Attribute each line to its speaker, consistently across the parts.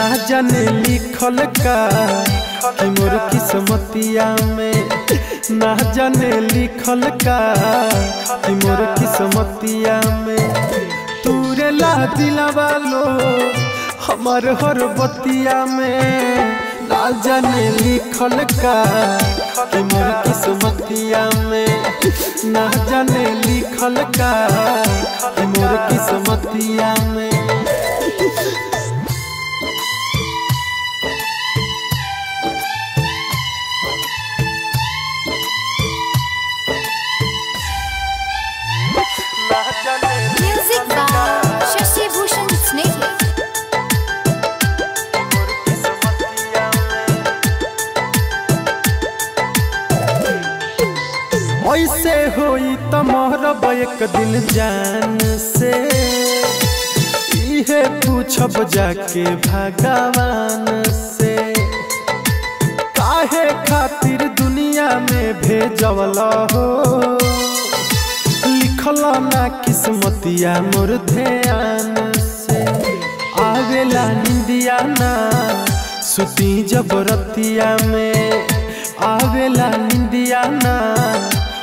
Speaker 1: ना जाने लिखल का कि मोर किस्मतिया में, ना जाने लिखल का कि मोर किस्मतिया में। तूरे ला दिलवा लो हमार हर बतिया में, ना जाने लिखल का कि मोर किस्मतिया में, ना जाने लिखल का कि मोर किस्मतिया में।
Speaker 2: म्यूजिक बाय शशि भूषण स्नेही।
Speaker 1: ऐसे होई त मोहरब एक दिन जान से, इहे पूछब जाके भगवान से। काहे खातिर दुनिया में भेजवला हो, लिखल ना किस्मतिया मोर ध्यान से। आवेला निंदिया ना सुती जबरतिया में, आवेला निंदिया ना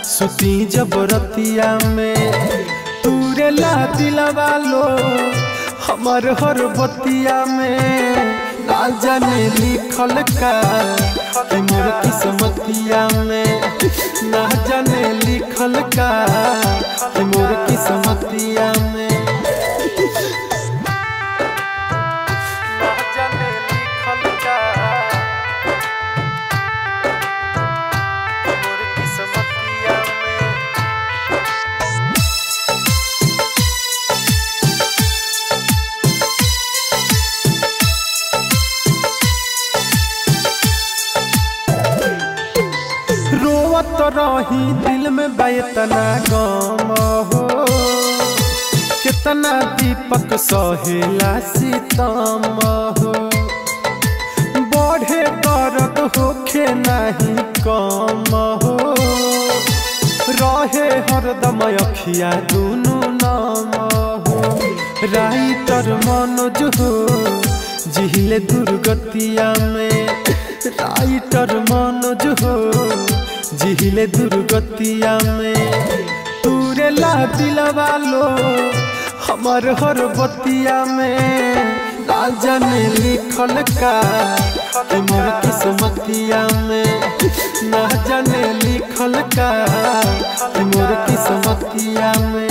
Speaker 1: सुती जबरतिया में। तूरे ला दिलवा लो हमार हर बतिया में, ना जाने लिखल का कि मोर किस्मतिया में, ना जाने लिखल का कि मोर किस्मतिया में। ना जाने लिखल का मोर किस्मतिया में। रोवत रही दिल में बेतना गम हो, कितना दीपक सहेला सितम हो। बढ़े दर्द होखे नहीं कम हो, रहे हरदम अखिया दुनू नाम हो। राइटर मनोज हो जिहिले दुर्गतिया में, राइटर मनोज हो जिहिले दुर्गतिया में। तूरे ला दिलवा लो हमार हर बतिया में, ना जाने लिखल का कि मोर किस्मतिया में, ना जाने लिखल का कि मोर किस्मतिया में।